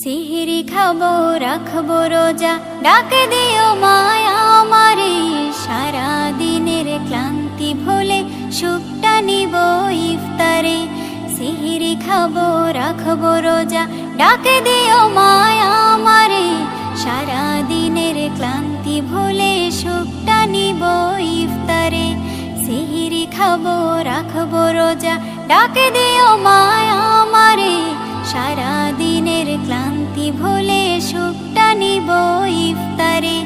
সিহরি খাবো রাখবো রোজা, ডাকে দিও মায়া আমারে। সারা দিনের ক্লান্তি ভুলে সুখটা নিব ইফতারে। সিহরি খাবো রাখবো রোজা, ডাকে দিও মায়া আমারে। সারা দিনের ক্লান্তি ভুলে সুখটা নিব ইফতারে। সিহরি খাবো রাখবো রোজা, ডাকে দিও মায়া আমারে। সারা দিনের ক্লান্তি ভুলে সুখটা নিব ইফতারে।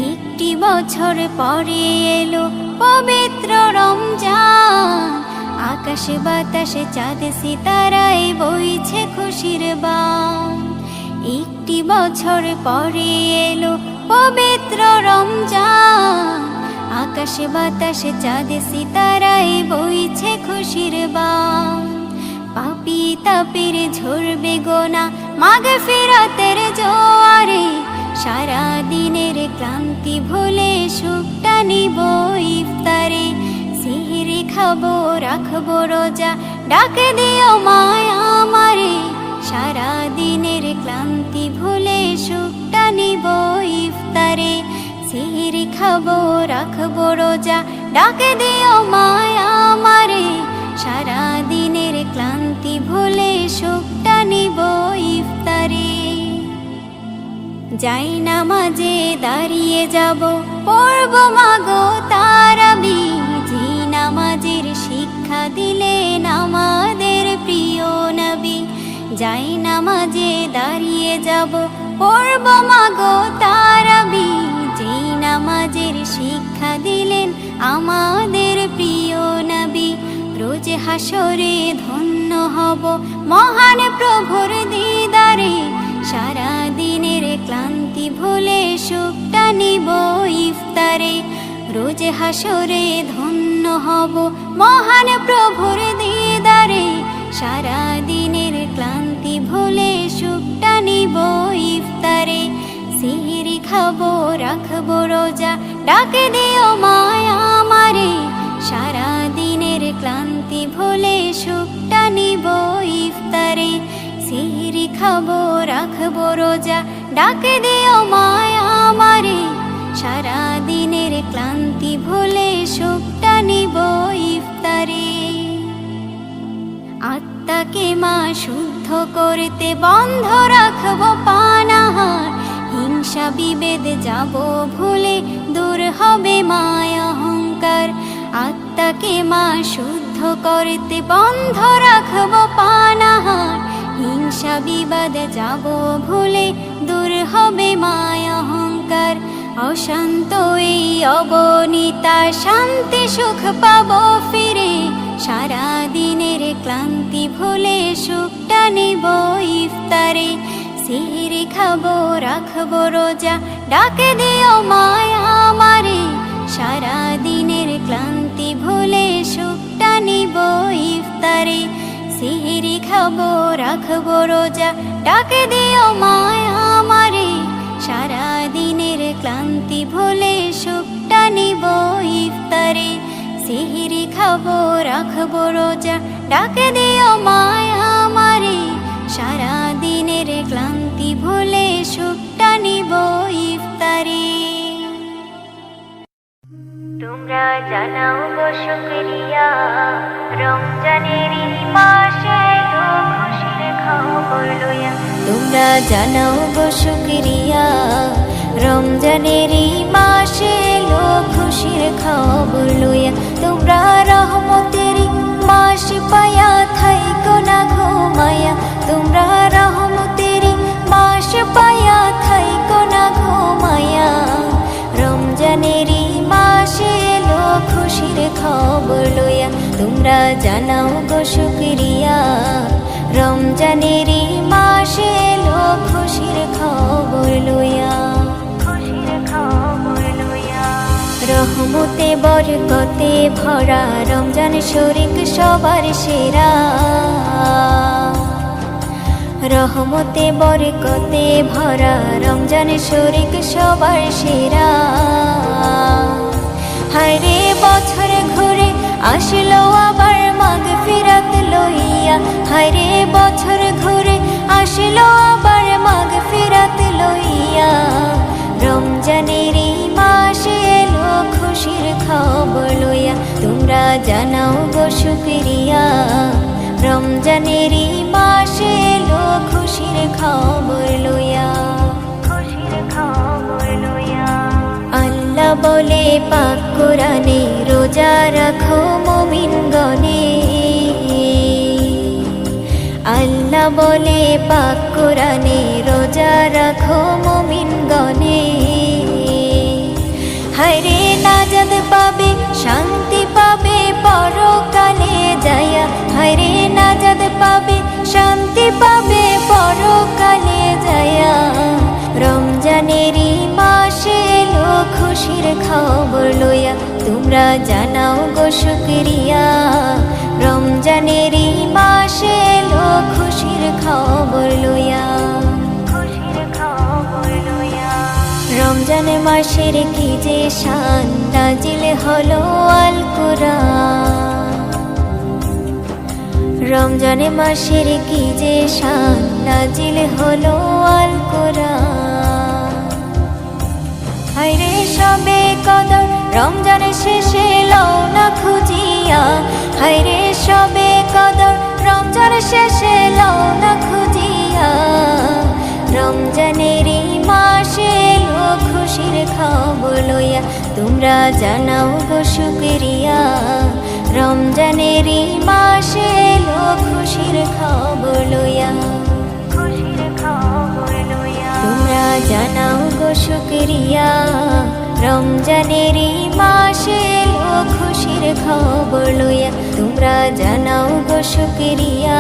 একটি বছর পরে এলো পবিত্র রমজান, আকাশে বাতাসে চাঁদ সিতারায় বইছে খুশির বান। একটি বছর পরে এলো পবিত্র রমজান, আকাশে বাতাসে চাঁদ সিতারায় বইছে খুশির বান। পাপী তাপের ঝরবে গোনা মাগফিরাতের জোয়ারে। সারা দিনের ক্লান্তি ভুলে সুখটা নিব ইফতারে। সিহরি খাবো রাখবো রোজা, ডাকে দিও মায়া আমারে। সারা দিনের ক্লান্তি ভুলে সুখটা নিব ইফতারে। সিহরি খাবো রাখবো রোজা, ডাকে দিও মায়া আমারে। সারা দিনের ক্লান্তি ভুলে সুখটা নিব ইফতারে। যাই নামাজে দাঁড়িয়ে যাব, পড়ব মাগো তারাবি। যে নামাজের শিক্ষা দিলেন আমাদের প্রিয় নবী। যাই নামাজে দাঁড়িয়ে যাব, পড়ব মাগো তারাবি। যে নামাজের শিক্ষা দিলেন আমাদের প্রিয় নবী। রোজ হাসরে ধন্য হব মহান প্রভুর দিদারে। সারা দিনের ক্লান্তি ভুলে সুখটা নিব ইফতারে। রোজ হাসরে ধন্য হব মহান প্রভুর দিদারে। সারা দিনের ক্লান্তি ভুলে সুখটা নিব ইফতারে। সিহরি খাবো রাখবো রোজা, ডাকে দিও মায়া আমারে। সারা দিনের ক্লান্তি ভুলে সুখটা নিব ইফতারে। সিহরি খাবো রাখবো রোজা, ডাকে দিও মায়া আমারে। সারা দিনের ক্লান্তি ভুলে সুখটা নিব ইফতারে। আত্মাকে মা শুদ্ধ করতে বন্ধ রাখবো পানাহার। হিংসা বিভেদ যাব ভুলে, দূর হবে মায়া অহংকার। আত্মাকে মা শুদ্ধ করতে বন্ধ রাখবো পানাহার। হিংসা বিবাদ যাব ভুলে, দূর হবে মায়া অহংকার। অশান্ত এই অবনীতা শান্তি সুখ পাবো ফিরে। সারা দিনের ক্লান্তি ভুলে সুখটা নিব ইফতারে। সিহরি খাবো রাখবো রোজা, ডাকে দিও মায়া আমারে। সারা দিনের ক্লান্তি ভুলে সুখটা নিব ইফতারে। সিহরি খাবো রাখবো রোজা, ডাকে দিও মায়া আমারে। সারা দিনের ক্লান্তি ভুলে সুখটা নিব ইফতারে। সিহরি খাবো রাখবো রোজা, ডাকে দিও মায়া আমারে। সারা দিনের ক্লান্তি ভুলে সুখটা নিব ইফতারে। তোমরা জানাও গো শুকরিয়া, রমজানের এই মাসে এলো খুশির খবর লইয়া। তোমরা জানাও গো শুকরিয়া, রমজানের এই মাসে এলো খুশির খবর লইয়া। তোমরা রহমতের মাস পায়া থাইকো না ঘুমায়া। তোমরা রহমতের মাস পায়া থাইকো না ঘুমায়া। রমজানের মাসে এলো খুশির খবর লইয়া। তোমরা জানাও গো শুকরিয়া, রমজানের মাসে এলো খুশির খবর লইয়া। খুশির খবর লইয়া। রহমতে বরকতে ভরা রমজান শরীক সবার সেরা। রহমতে বরকতে ভরা রমজান শরীক সবার সেরা। হায়রে বছর ঘুরে আসলো আবার মাগফিরাত লইয়া। হায়রে বছর ঘুরে আসলো আবার তোমরা জানাও গো শুকরিয়া। রমজানেরই মাসে এলো খুশির খবর লইয়া, খুশির খবর লইয়া। আল্লাহ বলে পাক কোরআনে, রোজা রাখো মুমিনগণে। আল্লাহ বলে পাক কোরআনে, রোজা রাখো মুমিনগণে। হায়রে নাজাত পাবে, শান্তি পাবে পরকালে যায়া। হায়রে নাজাত পাবে, শান্তি পাবে পরকালে যায়া। রমজানেরই মাসে এলো খুশির খবর লইয়া, তোমরা জানাও গো শুকরিয়া। রমজানেরই মাসে এলো খুশির খবর লইয়া, খুশির খবর লইয়া। রমজান মাসের কি যে শান, নাজিল হলো আল কুরআন। রমজান মাসের কি যে শান, নাজিল হলো আল কুরআন। হায়রে সবে কদর রমজান শেষে লও না খুঁজিয়া। হায়রে সবে কদর রমজান শেষে লও না খুঁজিয়া। রমজানেরই মাসে এলো খুশির খবর লইয়া, তোমরা জানাও গো শুকরিয়া। রমজানেরই মাসে এলো খুশির খবর লইয়া, খুশির খবর লইয়া। তোমরা জানাও গো শুকরিয়া। রমজানেরই মাসে এলো খুশির খবর লইয়া, তোমরা জানাও গো শুকরিয়া।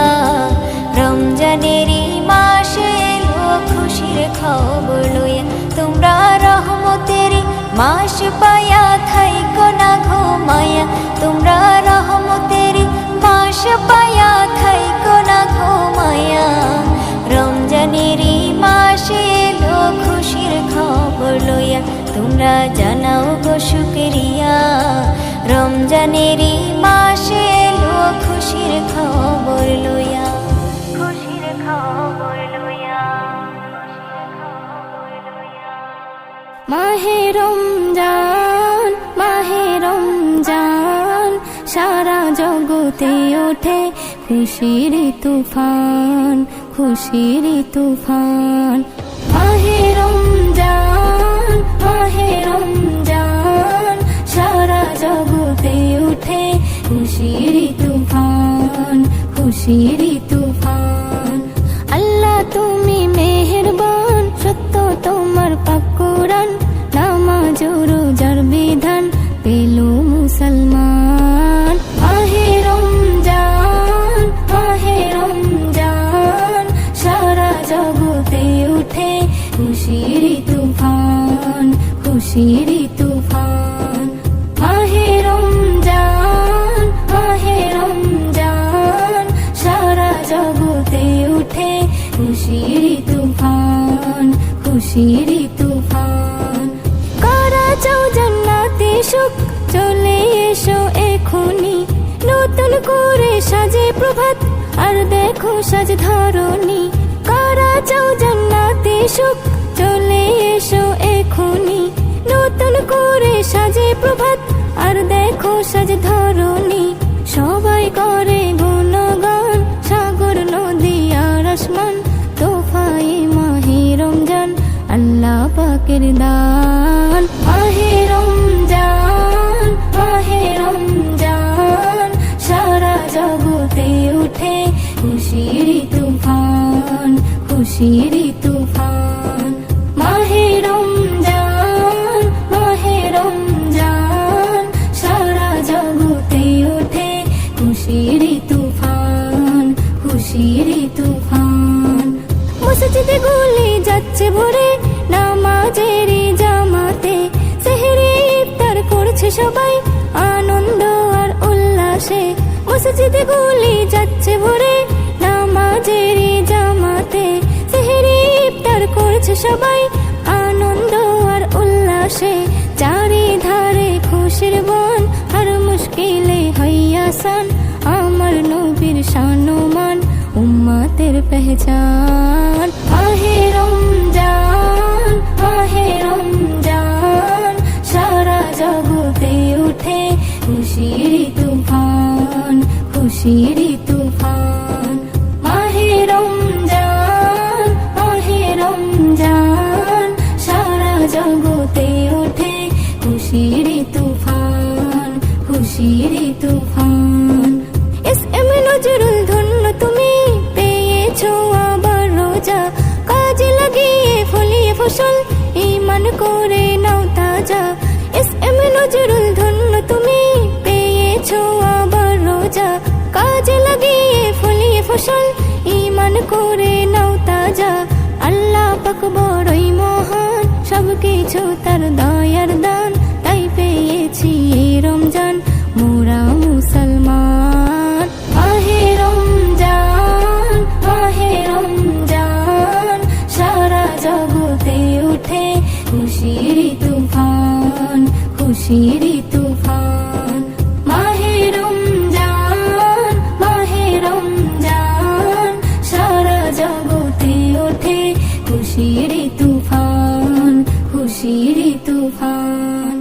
রমজানেরই মাসে এলো খুশির খবর লইয়া। তোমরা রহমতেরই মাস পায়া, থাইকো না ঘুমায়া। তোমরা রহমতেরই মাস পায়া, থাইকো না ঘুমায়া। রমজানেরই মাসে এলো খুশির খবর লইয়া, তোমরা জানাও গো শুকরিয়া। রমজানেরই মাসে এলো খুশির খবর লইয়া, খুশির খবর লইয়া। মাহে রমজান, মাহে রমজান, সারা জগতে ওঠে খুশির তুফান, খুশির তুফান। মাহে রমজান, মাহে রমজান, সারা জগতে ওঠে খুশির তুফান, খুশির তুফান। আল্লাহ তুমি মেহেরবান, সত্য তোমার পাক কোরআন। নামাজ রোজার বিধান পেল মুসলমান। মাহে রমজান, মাহে রমজান, সারা জগতে উঠে খুশির তুফান, খুশির তুফান। মাহে রমজান, মাহে রমজান, সারা জগতে উঠে খুশির তুফান, খুশির তুফান। কারা চাও জান্নাতে সুখ, চলে এসো এখনি। নতুন করে সাজে প্রভাত, আর দেখো সাজ ধরণী। কারা চাও জান্নাতে সুখ, চলে এসো এখনি। নতুন করে সাজে প্রভাত, আর দেখো সাজ ধরণী। সবাই করে গুণগান, সাগর নদী আর আসমান। তোফায়ে মাহে রমজান, আল্লাহ পাকের দান। মাহে রমজান, মাহে রমজান, সারা জগতে উঠে খুশির তুফান, খুশির তুফান। মাহে রমজান, মাহে রমজান, সারা জগতে উঠে খুশির তুফান, খুশির তুফান। মসজিদে গুলি যাচ্ছে ভরে, নামাজেরই জামাতে। সেহরি ইফতার করছে সবাই, আনন্দ আর উল্লাসে। মসজিদে গুলি যাচ্ছে ভরে, নামাজেরই জামাতে। সেহরি ইফতার করছে সবাই, আনন্দ আর উল্লাসে। চারিধারে খুশির বন, আর মুশকিলে হইয়া সান। আমার নবীর শানুমান, উম্মতের পেহচান। মাহে রমজান, মাহে রমজান, সারা জগতে উঠে খুশির খুশির তুফান। মাহে রমজান, মাহে রমজান, সারা জগতে ওঠে খুশির তুফান, খুশির তুফান। এস এম নজরুল ধন্য তুমি পেয়েছো আবার রোজা, কাজে লাগিয়ে ফলিয়ে ফসল ঈমান করে নাও তাজা। এস এম নজরুল ধন্য তুমি পেয়েছো আবার রোজা, কাজে লাগিয়ে ফলিয়ে ফসল ঈমান করে নাও তাজা। আল্লাহ পাক বড়ই মহান, সবকিছু তার দয়ার দান, তাই পেয়েছি এই রমজান মোরা মুসলমান। মাহে রমজান, মাহে রমজান, সারা জগতে ওঠে খুশির তুফান, খুশির তুফান। মাহে রমজান, মাহে রমজান, সারা জগতে ওঠে খুশির তুফান, খুশির তুফান।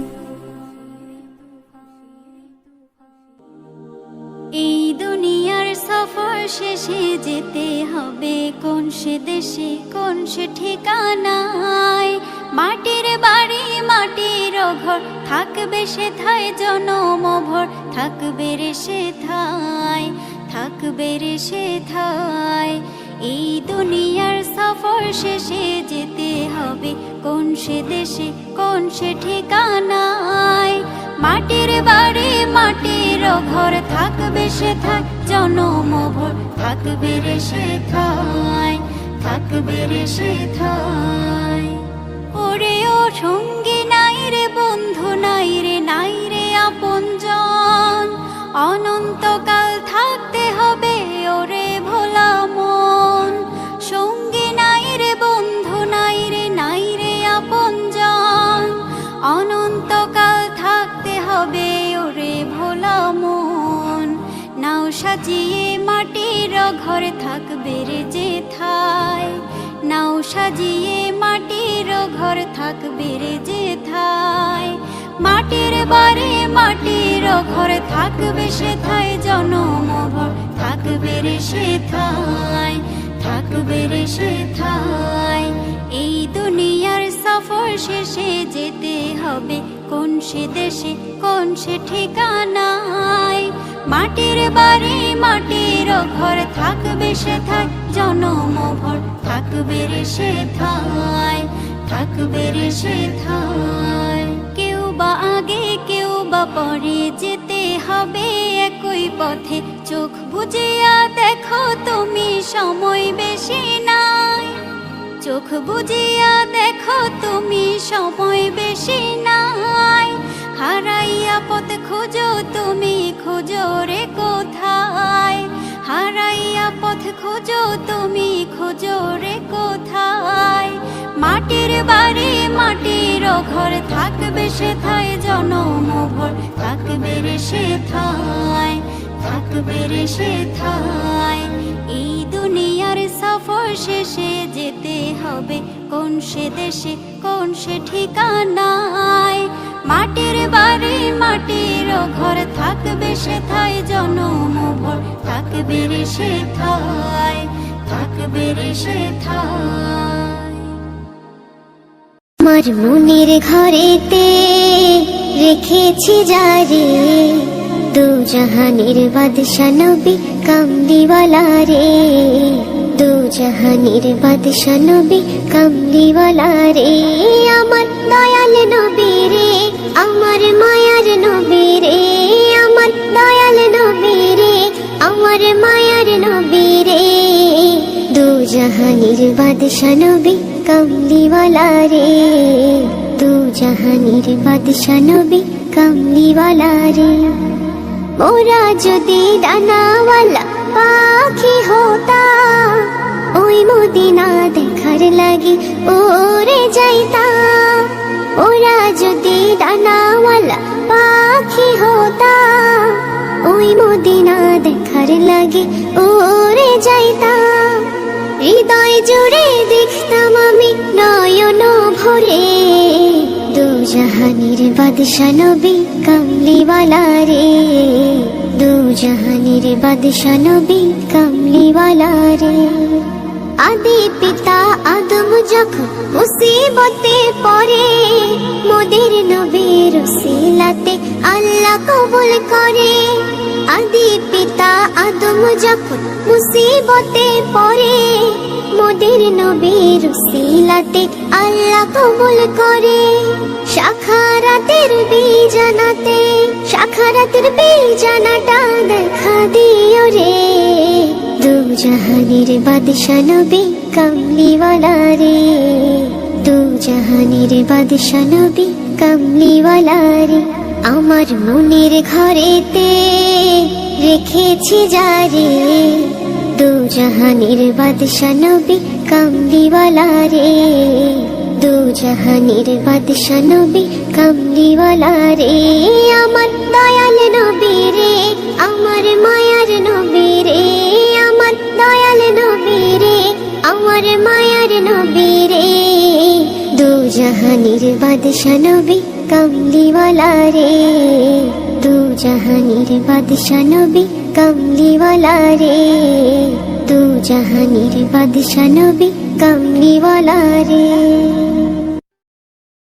এই দুনিয়ার সফর শেষে যেতে হবে কোন সে দেশে, কোন সে ঠিকানায়। মাটির বাড়ি মাটির ঘর, থাকবে সেথায় জনমভর, থাকবে রে সেথায়, থাকবে রে সেথায়। এই দুনিয়ার সফর শেষে যেতে হবে কোন সে দেশে, কোন সে ঠিকানায়। মাটির বাড়ি মাটির ঘর, থাকবে সেথায় জনমভর, থাকবে রে সেথায়, থাকবে রে সেথায়। ওরে ও সঙ্গী নাই রে বন্ধু নাই রে, নাই রে আপনজন, অনন্তকাল থাকতে হবে ওরে ভোলা মন। সঙ্গী নাই রে বন্ধু নাই রে, নাই রে আপনজন, অনন্তকাল থাকতে হবে ওরে ভোলা মন। নাও সাজিয়ে মাটির ঘরে থাকবে রে যেথায়, নাও সাজিয়ে মাটির ঘর থাকবে রে যেথায়। মাটির বাড়ি মাটির ঘর, থাকবে সেথায় জনমভর, থাকবে রে সেথায়, থাকবে রে সেথায়। এই দুনিয়ার সফর শেষে যেতে হবে কোন সে দেশে, কোন সে ঠিকানায়। মাটির বাড়ি মাটির ঘর, থাকবে সেথায় জনমভর, থাকবে রে সেথায়, থাকবে রে সেথায়। কেউ বা আগে কেউ বা পরে যেতে হবে একই পথে, চোখ বুজিয়া দেখো তুমি সময় বেশি নাই। চোখ বুজিয়া দেখো তুমি সময় বেশি নাই। হারাইয়া পথ খোঁজো তুমি, খোঁজো রে কোথায়। হারাইয়া পথ খোঁজো তুমি, খোঁজো রে কোথায়। মাটির বাড়ি মাটির ঘর, থাকবে সেথায় জনমভর, থাকবে রে সেথায়, থাকবে রে সেথায়। এই দুনিয়ার সফর শেষে যেতে হবে কোন সে দেশে, কোন সে ঠিকানায়। মাটির বাড়ি মাটির ঘর, থাকবে সেথায় জনমভর, থাকবে রে সেথায়, থাকবে রে সেথায়। আমার মনের ঘরেতে রেখেছি যারে, দু জাহানের বাদশা নবী কামলিওয়ালা রে। দু জাহানের বাদশা নবী কামলিওয়ালা রে। আমার দয়াল নবী রে, আমার মায়ার নবী রে। আমার দয়াল নবী রে, আমার মায়ার নবী রে। দু জাহানের বাদশা নবী কামলিওয়ালা রে। দু জাহানের বাদশা নবী কামলিওয়ালা রে। মোরা যদি ডানাওয়ালা পাখি হতাম, ওই মদিনা দেখার লাগি ওরে যাইতাম। ওরা যদি ডানাওয়ালা পাখি হতাম, ওই মদিনা দেখার লাগি ওরে যাইতাম। হৃদয় জুড়ে দেখতাম আমি নয়ন ভরে, দু জাহানের বাদশা নবী কামলিওয়ালা রে। দু দু জাহানের বাদশা নবী কামলিওয়ালা রে। আদি পিতা আদম যখন মুসিবতে পড়ে, মোদের নবীর উসিলাতে আল্লাহ কবুল করে। আদি পিতা আদম যখন মুসিবতে পড়ে, মোদের নবীর উসিলাতে আল্লাহ কবুল করে। শাখারাতের বীজানাটা দেখা দিও রে, দু জাহানের বাদশা নবী কামলিওয়ালা রে। দু জাহানের বাদশা নবী কামলিওয়ালা রে। আমার মনের ঘরেতে রেখেছি যারে, দু জাহানের বাদশা নবী কামলিওয়ালা রে। দু জাহানের বাদশা নবী কামলিওয়ালা রে। আমার দয়াল নবী রে, আমার মায়ার নবী রে, আমার দয়াল নবী রে, আমার মায়ার নবী রে। দু জাহানের বাদশা নবী কামলিওয়ালা রে। দু জাহানের বাদশা নবী কামলিওয়ালা রে। দু জাহানের বাদশা নবী কামলিওয়ালা রে।